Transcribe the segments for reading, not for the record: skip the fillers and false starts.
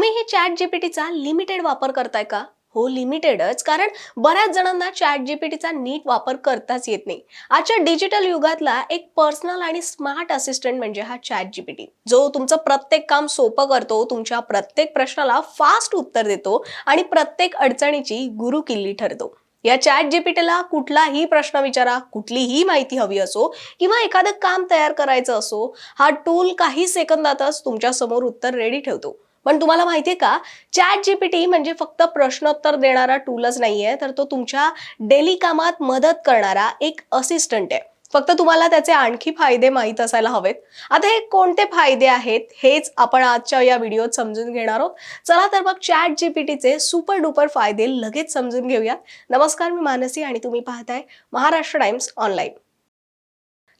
तुम्ही हे chat जीपीटीचा limited वापर करताय का? हो, लिमिटेडच. कारण बऱ्याच जणांना चॅट जीपीटीचा नीट वापर करताच येत नाही. आजच्या डिजिटल युगातला एक पर्सनल आणि स्मार्ट असिस्टंट म्हणजे हा चॅट जीपीटी, जो तुमचं प्रत्येक काम सोपं करतो, तुमच्या प्रत्येक प्रश्नाला फास्ट उत्तर देतो आणि प्रत्येक अडचणीची गुरुकिल्ली ठरतो. या चॅट जीपीटीला कुठलाही प्रश्न विचारा, कुठलीही माहिती हवी असो किंवा एखादं काम तयार करायचं असो, हा टूल काही सेकंदातच तुमच्या समोर उत्तर रेडी ठेवतो. पण तुम्हाला माहितीये का, चॅट जीपीटी म्हणजे फक्त प्रश्नोत्तर देणारा टूलच नाहीये, तर तो तुमच्या डेली कामात मदत करणारा एक असिस्टंट आहे. फक्त तुम्हाला त्याचे आणखी फायदे माहीत असायला हवेत. आता हे कोणते फायदे आहेत हेच आपण आजच्या या व्हिडिओत समजून घेणार आहोत. चला तर मग चॅट जीपीटीचे सुपर डुपर फायदे लगेच समजून घेऊया. नमस्कार, मी मानसी आणि तुम्ही पाहताय महाराष्ट्र टाइम्स ऑनलाईन.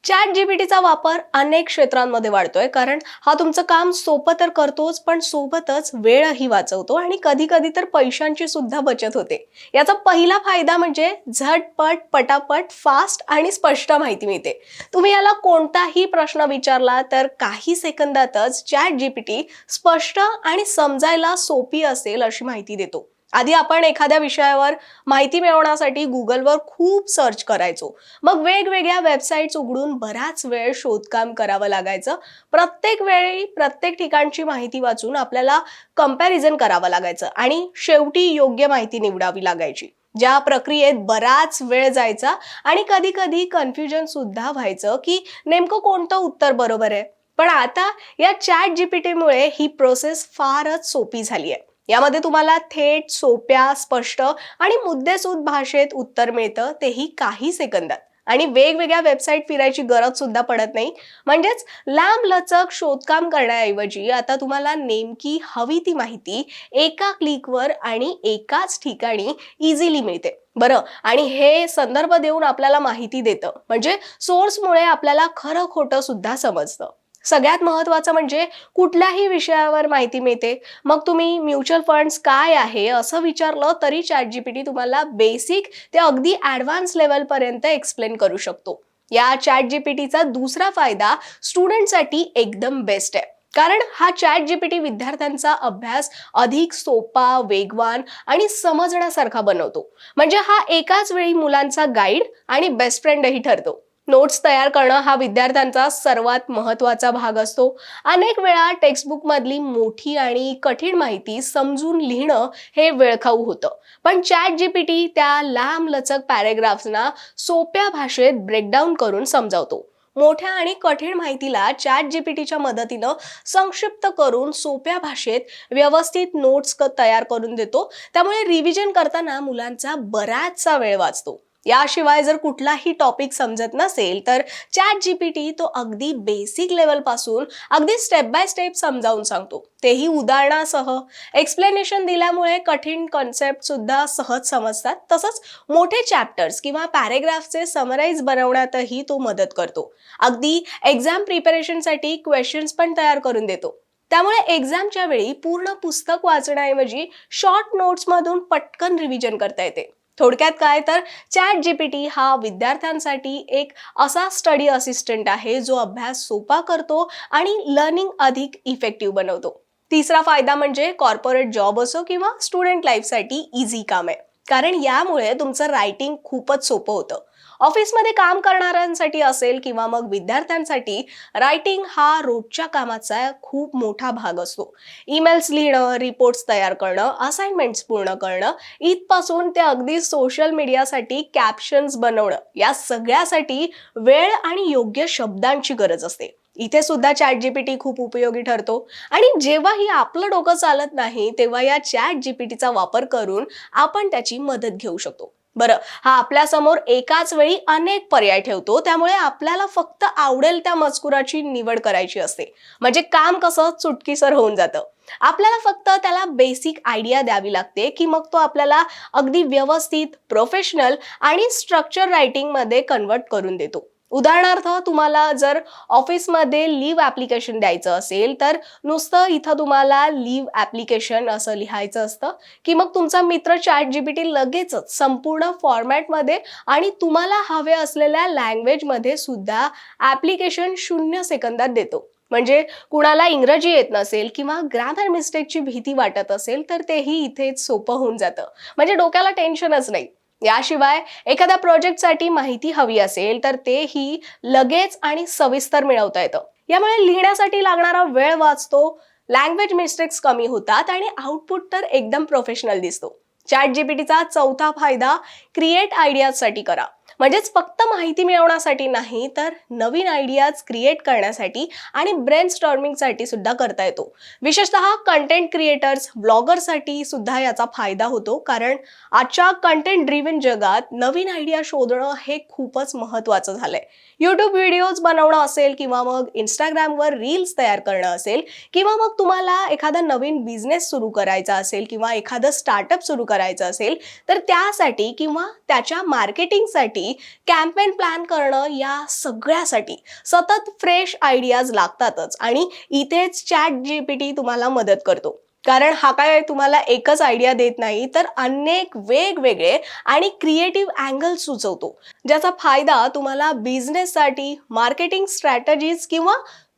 चॅट जीपीटीचा वापर अनेक क्षेत्रांमध्ये वाढतोय, कारण हा तुमचं काम सोपं तर करतोच, पण सोबतच वेळही वाचवतो आणि कधी कधी तर पैशांची सुद्धा बचत होते. याचा पहिला फायदा म्हणजे झटपट, पटापट, फास्ट आणि स्पष्ट माहिती मिळते. तुम्ही याला कोणताही प्रश्न विचारला तर काही सेकंदातच चॅट जीपीटी स्पष्ट आणि समजायला सोपी असेल अशी माहिती देतो. आधी आपण एखाद्या विषयावर माहिती मिळवण्यासाठी गुगलवर खूप सर्च करायचो. मग वेगवेगळ्या वेबसाईट्स उघडून बराच वेळ शोधकाम करावं लागायचं. प्रत्येक वेळी प्रत्येक ठिकाणची माहिती वाचून आपल्याला कंपॅरिझन करावं लागायचं आणि शेवटी योग्य माहिती निवडावी लागायची. ज्या प्रक्रियेत बराच वेळ जायचा आणि कधी कधी कन्फ्युजन सुद्धा व्हायचं की नेमकं कोणतं उत्तर बरोबर आहे. पण आता या चॅट जीपीटीमुळे ही प्रोसेस फारच सोपी झाली आहे. यामध्ये तुम्हाला थेट, सोप्या, स्पष्ट आणि मुद्देसूद भाषेत उत्तर मिळतं, तेही काही सेकंदात. आणि वेगवेगळ्या वेबसाईट फिरायची गरज सुद्धा पडत नाही. म्हणजेच लांब लचक शोधकाम करण्याऐवजी आता तुम्हाला नेमकी हवी ती माहिती एका क्लिकवर आणि एकाच ठिकाणी इझिली मिळते. बरं, आणि हे संदर्भ देऊन आपल्याला माहिती देतं, म्हणजे सोर्समुळे आपल्याला खरं खोटं सुद्धा समजतं. सगळ्यात महत्त्वाचं म्हणजे कुठल्याही विषयावर माहिती मिळते. मग तुम्ही म्युच्युअल फंड्स काय आहे असं विचारलं तरी चॅट जीपीटी तुम्हाला बेसिक ते अगदी ॲडव्हान्स लेवलपर्यंत एक्सप्लेन करू शकतो. या चॅट जीपीटीचा दुसरा फायदा स्टुडंटसाठी एकदम बेस्ट आहे. कारण हा चॅट जीपीटी विद्यार्थ्यांचा अभ्यास अधिक सोपा, वेगवान आणि समजण्यासारखा बनवतो. म्हणजे हा एकाच वेळी मुलांचा गाईड आणि बेस्ट फ्रेंडही ठरतो. नोट्स तयार करणं हा विद्यार्थ्यांचा सर्वात महत्त्वाचा भाग असतो. अनेक वेळा टेक्स्टबुक मधली मोठी आणि कठीण माहिती समजून लिहिणं हे वेळखाऊ होतं. पण चॅट जीपीटी त्या लांब लचक पॅरेग्राफ्सना सोप्या भाषेत ब्रेकडाऊन करून समजावतो. मोठ्या आणि कठीण माहितीला चॅट जीपीटीच्या मदतीनं संक्षिप्त करून सोप्या भाषेत व्यवस्थित नोट्स तयार करून देतो. त्यामुळे रिव्हिजन करताना मुलांचा बराचसा वेळ वाचतो. याशिवाय जर कुठलाही टॉपिक समजत नसेल तर चॅट जीपीटी तो अगदी बेसिक लेवल पासून अगदी स्टेप बाय स्टेप समजावून सांगतो, तेही उदाहरणासह. एक्सप्लेनेशन दिल्यामुळे कठीण कॉन्सेप्ट सुद्धा सहज समजतात. तसंच मोठे चॅप्टर्स किंवा पॅरेग्राफचे समराईज बनवण्यातही तो मदत करतो. अगदी एक्झाम प्रिपरेशनसाठी क्वेश्चन्स पण तयार करून देतो. त्यामुळे एक्झामच्या वेळी पूर्ण पुस्तक वाचण्याऐवजी शॉर्ट नोट्समधून पटकन रिव्हिजन करता येते. थोडक्यात काय तर चॅट जीपीटी हा विद्यार्थ्यांसाठी एक असा स्टडी असिस्टंट आहे जो अभ्यास सोपा करतो आणि लर्निंग अधिक इफेक्टिव्ह बनवतो. तिसरा फायदा म्हणजे कॉर्पोरेट जॉब असो किंवा स्टुडंट लाईफसाठी इझी काम आहे. कारण यामुळे तुमचं रायटिंग खूपच सोपं होतं. ऑफिसमध्ये काम करणाऱ्यांसाठी असेल किंवा मग विद्यार्थ्यांसाठी रायटिंग हा रोजच्या कामाचा खूप मोठा भाग असतो. ईमेल्स लिहिणं, रिपोर्ट्स तयार करणं, असाइनमेंट्स पूर्ण करणं, इथपासून ते अगदी सोशल मीडियासाठी कॅप्शन्स बनवणं, या सगळ्यासाठी वेळ आणि योग्य शब्दांची गरज असते. इथे सुद्धा चॅट जीपीटी खूप उपयोगी ठरतो. आणि जेव्हाही आपलं डोकं चालत नाही तेव्हा या चॅट जीपीटीचा वापर करून आपण त्याची मदत घेऊ शकतो. बरं, हा आपल्या समोर एकाच वेळी अनेक पर्याय ठेवतो. त्यामुळे आपल्याला फक्त आवडेल त्या मजकुराची निवड करायची असते. म्हणजे काम कसं चुटकीसर होऊन जातं. आपल्याला फक्त त्याला बेसिक आयडिया द्यावी लागते की मग तो आपल्याला अगदी व्यवस्थित, प्रोफेशनल आणि स्ट्रक्चर रायटिंग मध्ये कन्वर्ट करून देतो. उदाहरणार्थ, तुम्हाला जर ऑफिसमध्ये लीव्ह ॲप्लिकेशन द्यायचं असेल तर नुसतं इथं तुम्हाला लीव्ह ॲप्लिकेशन असं लिहायचं असतं की मग तुमचा मित्र चॅट जीपीटी लगेचच संपूर्ण फॉर्मॅटमध्ये आणि तुम्हाला हवे असलेल्या लँग्वेजमध्ये सुद्धा ॲप्लिकेशन 0 सेकंदात देतो. म्हणजे कुणाला इंग्रजी येत नसेल किंवा ग्रामर मिस्टेकची भीती वाटत असेल तर तेही इथेच सोपं होऊन जातं. म्हणजे डोक्याला टेन्शनच नाही. याशिवाय एखाद्या प्रोजेक्टसाठी माहिती हवी असेल तर तेही लगेच आणि सविस्तर मिळवता येतं. यामुळे लिहिण्यासाठी लागणारा वेळ वाचतो, लँग्वेज मिस्टेक्स कमी होतात आणि आउटपुट तर एकदम प्रोफेशनल दिसतो. चॅट जीपीटीचा चौथा फायदा क्रिएट आयडियाजसाठी करा. म्हणजेच फक्त माहिती मिळवण्यासाठी नाही तर नवीन आयडियाज क्रिएट करण्यासाठी आणि ब्रेन स्टॉर्मिंगसाठी सुद्धा करता येतो. विशेषतः कंटेंट क्रिएटर्स, ब्लॉगरसाठी सुद्धा याचा फायदा होतो, कारण आजच्या कंटेंट ड्रिव्हन जगात नवीन आयडिया शोधणं हे खूपच महत्त्वाचं झालंय. यूट्यूब व्हिडिओज बनवणं असेल किंवा मग इंस्टाग्रामवर रील्स तयार करणं असेल किंवा मग तुम्हाला एखादा नवीन बिझनेस सुरू करायचा असेल किंवा एखादं स्टार्टअप सुरू करायचं असेल तर त्यासाठी किंवा त्याच्या मार्केटिंगसाठी कॅम्पेन प्लॅन करणं, या सगळ्यासाठी सतत फ्रेश आयडियाज लागतातच आणि इथेच चॅट जीपीटी तुम्हाला मदत करतो. कारण हा काय तुम्हाला एकच आयडिया देत नाही तर अनेक वेगवेगळे आणि क्रिएटिव्ह अँगल सुचवतो, ज्याचा फायदा तुम्हाला बिझनेससाठी, मार्केटिंग स्ट्रॅटेजीज किंवा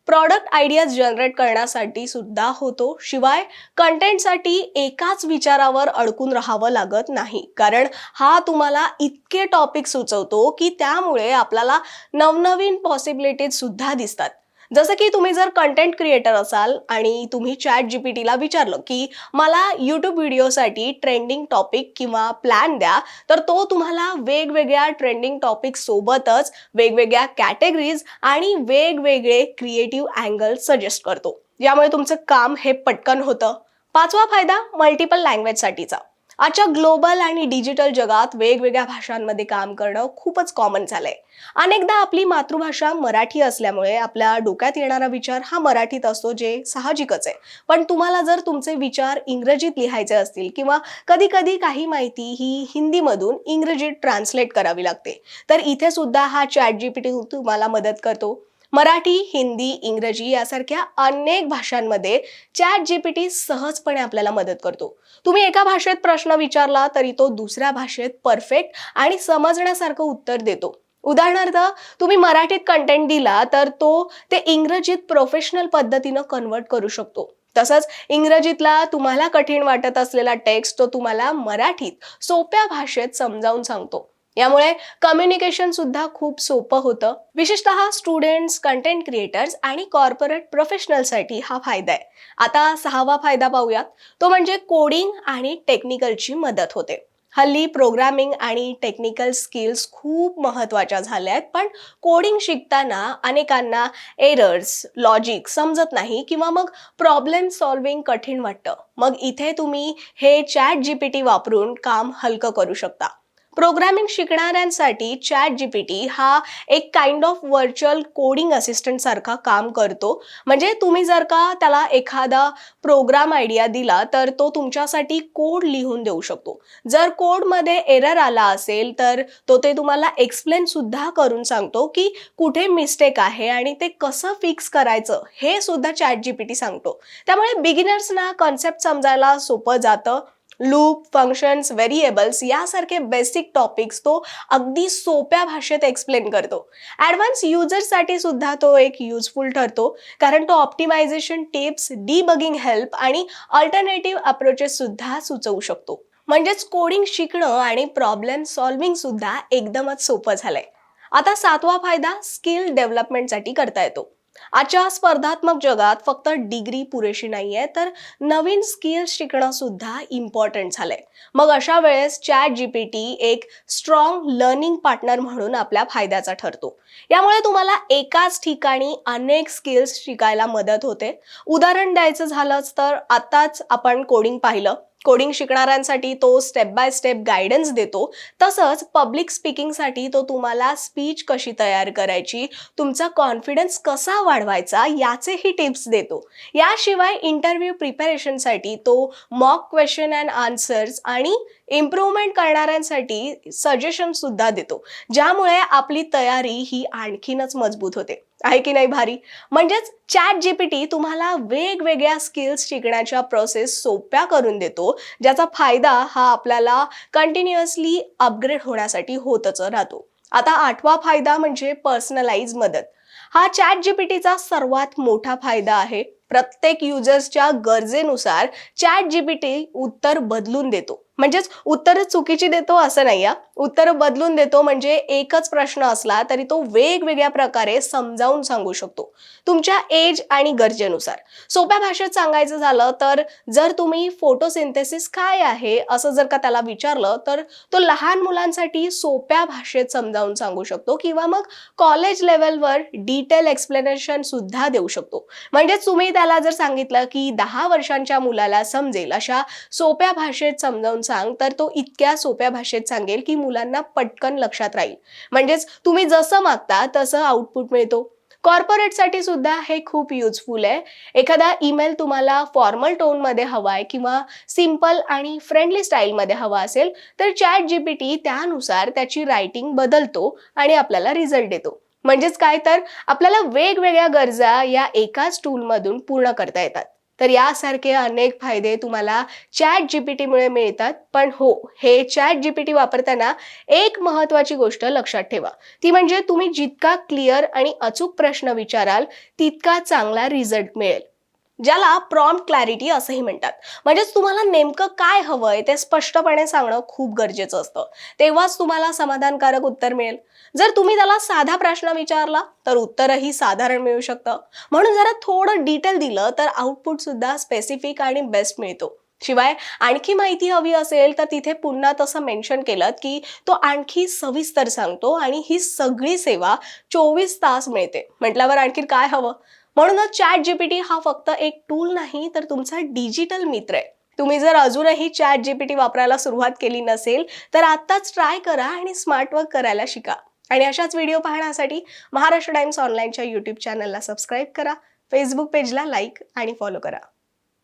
प्रॉडक्ट आयडियाज जनरेट करण्यासाठी सुद्धा होतो. शिवाय कंटेंटसाठी एकाच विचारावर अडकून राहावं लागत नाही, कारण हा तुम्हाला इतके टॉपिक सुचवतो की त्यामुळे आपल्याला नवनवीन पॉसिबिलिटीज सुद्धा दिसतात. जसं की तुम्ही जर कंटेंट क्रिएटर असाल आणि तुम्ही चॅट जीपीटीला विचारलं की मला यूट्यूब व्हिडिओसाठी ट्रेंडिंग टॉपिक किंवा प्लॅन द्या, तर तो तुम्हाला वेगवेगळ्या ट्रेंडिंग टॉपिक सोबतच वेगवेगळ्या कॅटेगरीज आणि वेगवेगळे क्रिएटिव्ह अँगल सजेस्ट करतो. यामुळे तुमचं काम हे पटकन होतं. पाचवा फायदा मल्टिपल लँग्वेजसाठीचा. आजच्या ग्लोबल आणि डिजिटल जगात वेगवेगळ्या भाषांमध्ये काम करणं खूपच कॉमन झालंय. अनेकदा आपली मातृभाषा मराठी असल्यामुळे आपल्या डोक्यात येणारा विचार हा मराठीत असतो, जे साहजिकच आहे. पण तुम्हाला जर तुमचे विचार इंग्रजीत लिहायचे असतील किंवा कधी कधी काही माहिती ही हिंदीमधून इंग्रजीत ट्रान्सलेट करावी लागते, तर इथे सुद्धा हा चॅट जीपीटी तुम्हाला मदत करतो. मराठी, हिंदी, इंग्रजी यासारख्या अनेक भाषांमध्ये चॅट जीपीटी सहजपणे आपल्याला मदत करतो. तुम्ही एका भाषेत प्रश्न विचारला तरी तो दुसऱ्या भाषेत परफेक्ट आणि समजण्यासारखं उत्तर देतो. उदाहरणार्थ, तुम्ही मराठीत कंटेंट दिला तर तो ते इंग्रजीत प्रोफेशनल पद्धतीनं कन्वर्ट करू शकतो. तसंच इंग्रजीतला तुम्हाला कठीण वाटत असलेला टेक्स्ट तो तुम्हाला मराठीत सोप्या भाषेत समजावून सांगतो. यामुळे कम्युनिकेशन सुद्धा खूप सोपं होतं. विशेषतः स्टुडंट्स, कंटेंट क्रिएटर्स आणि कॉर्पोरेट प्रोफेशनलसाठी हा फायदा आहे. आता सहावा फायदा पाहूयात, तो म्हणजे कोडिंग आणि टेक्निकलची मदत होते. हल्ली प्रोग्रामिंग आणि टेक्निकल स्किल्स खूप महत्त्वाच्या झाल्या आहेत, पण कोडिंग शिकताना अनेकांना एरर्स, लॉजिक समजत नाही किंवा मग प्रॉब्लेम सॉल्विंग कठीण वाटतं. मग इथे तुम्ही हे चॅट जीपीटी वापरून काम हलकं करू शकता. प्रोग्रामिंग शिकणाऱ्यांसाठी चॅट जीपीटी हा एक kind of virtual coding assistant सारखा काम करतो. म्हणजे तुम्ही जर का त्याला एखादा प्रोग्राम आयडिया दिला तर तो तुमच्यासाठी कोड लिहून देऊ शकतो. जर कोडमध्ये एरर आला असेल तर तो ते तुम्हाला एक्सप्लेन सुद्धा करून सांगतो की कुठे मिस्टेक आहे आणि ते कसं फिक्स करायचं हे सुद्धा चॅट जीपीटी सांगतो. त्यामुळे बिगिनर्सना कॉन्सेप्ट समजायला सोपं जातं. लूप, फंक्शन्स, व्हेरिएबल्स यासारखे बेसिक टॉपिक्स तो अगदी सोप्या भाषेत एक्सप्लेन करतो. ॲडव्हान्स युजर्ससाठी सुद्धा तो एक युजफुल ठरतो, कारण तो ऑप्टिमायझेशन टिप्स, डिबगिंग हेल्प आणि अल्टरनेटिव्ह अप्रोचेस सुद्धा सुचवू शकतो. म्हणजेच कोडिंग शिकणं आणि प्रॉब्लेम सॉल्विंग सुद्धा एकदमच सोपं झालंय. आता सातवा फायदा स्किल डेव्हलपमेंटसाठी करता येतो. आजच्या स्पर्धात्मक जगात फक्त डिग्री पुरेशी नाहीये, तर नवीन स्किल्स शिकणं सुद्धा इम्पॉर्टंट झालंय. मग अशा वेळेस चॅट जीपीटी एक स्ट्रॉंग लर्निंग पार्टनर म्हणून आपल्या फायद्याचा ठरतो. यामुळे तुम्हाला एकाच ठिकाणी अनेक स्किल्स शिकायला मदत होते. उदाहरण द्यायचं झालंच तर आताच आपण कोडिंग पाहिलं. कोडिंग शिकणाऱ्यांसाठी तो स्टेप बाय स्टेप गायडन्स देतो. तसंच पब्लिक स्पीकिंगसाठी तो तुम्हाला स्पीच कशी तयार करायची, तुमचा कॉन्फिडन्स कसा वाढवायचा याचेही टिप्स देतो. याशिवाय इंटरव्ह्यू प्रिपरेशनसाठी तो मॉक क्वेश्चन अँड आन्सर्स आणि इम्प्रूव्हमेंट करणाऱ्यांसाठी सजेशन सुद्धा देतो, ज्यामुळे आपली तयारी ही आणखीनच मजबूत होते. आहे की नाही भारी? म्हणजेच चॅट जीपीटी तुम्हाला वेगवेगळ्या स्किल्स शिकण्याच्या प्रोसेस सोप्या करून देतो, ज्याचा फायदा हा आपल्याला कंटिन्युअसली अपग्रेड होण्यासाठी होतच राहतो. आता आठवा फायदा म्हणजे पर्सनलाइज मदत. हा चॅट जीपीटीचा सर्वात मोठा फायदा आहे. प्रत्येक युजर्सच्या गरजेनुसार चॅट जीपीटी उत्तर बदलून देतो. म्हणजेच उत्तर चुकीची देतो असं नाही. उत्तर बदलून देतो म्हणजे एकच प्रश्न असला तरी तो वेगवेगळ्या प्रकारे समजावून सांगू शकतो, तुमच्या एज आणि गरजेनुसार. सोप्या भाषेत सांगायचं झालं तर जर तुम्ही फोटोसिंथेसिस काय आहे असं जर का त्याला विचारलं तर तो लहान मुलांसाठी सोप्या भाषेत समजावून सांगू शकतो, किंवा मग कॉलेज लेवलवर डिटेल एक्सप्लेनेशन सुद्धा देऊ शकतो. म्हणजेच तुम्ही त्याला जर सांगितलं की 10 वर्षांच्या मुलाला समजेल अशा सोप्या भाषेत समजावून सांग, तर तो इतक्या सोप्या भाषेत सांगेल की मुलांना पटकन लक्षात राहील. म्हणजेच तुम्ही जसं मागता तसं आउटपुट मिळतो. कॉर्पोरेटसाठी सुद्धा हे खूप युजफुल आहे. एखादा ईमेल तुम्हाला फॉर्मल टोनमध्ये हवाय किंवा सिंपल आणि फ्रेंडली स्टाईलमध्ये हवा असेल तर चॅट जीपीटी त्यानुसार त्याची रायटिंग बदलतो आणि आपल्याला रिझल्ट देतो. म्हणजेच काय तर आपल्याला वेगवेगळ्या गरजा या एकाच टूलमधून पूर्ण करता येतात. तर यासारखे अनेक फायदे तुम्हाला चॅट जीपीटीमुळे मिळतात. पण हो, हे चॅट जीपीटी वापरताना एक महत्त्वाची गोष्ट लक्षात ठेवा. ती म्हणजे तुम्ही जितका क्लिअर आणि अचूक प्रश्न विचाराल तितका चांगला रिझल्ट मिळेल, ज्याला प्रॉम्प्ट क्लॅरिटी असंही म्हणतात. म्हणजेच तुम्हाला नेमकं काय हवंय ते स्पष्टपणे सांगणं खूप गरजेचं असतं. तेव्हाच तुम्हाला समाधानकारक उत्तर मिळेल. जर तुम्ही त्याला साधा प्रश्न विचारला तर उत्तरही साधारण मिळू शकतं. म्हणून जरा थोडं डिटेल दिलं तर आउटपुट सुद्धा स्पेसिफिक आणि बेस्ट मिळतो. शिवाय आणखी माहिती हवी असेल तर तिथे पुन्हा तसं मेन्शन केलं की तो आणखी सविस्तर सांगतो, आणि ही सगळी सेवा 24 तास मिळते. म्हटल्यावर आणखी काय हवं. म्हणूनच चॅट जीपीटी हा फक्त एक टूल नाही तर तुमचा डिजिटल मित्र आहे. तुम्ही जर अजूनही चॅट जीपीटी वापरायला सुरुवात केली नसेल तर आत्ताच ट्राय करा आणि स्मार्ट वर्क करायला शिका. आणि अशाच व्हिडिओ पाहण्यासाठी महाराष्ट्र टाइम्स ऑनलाईनच्या यूट्यूब चॅनलला सबस्क्राईब करा, फेसबुक पेजला लाईक आणि फॉलो करा.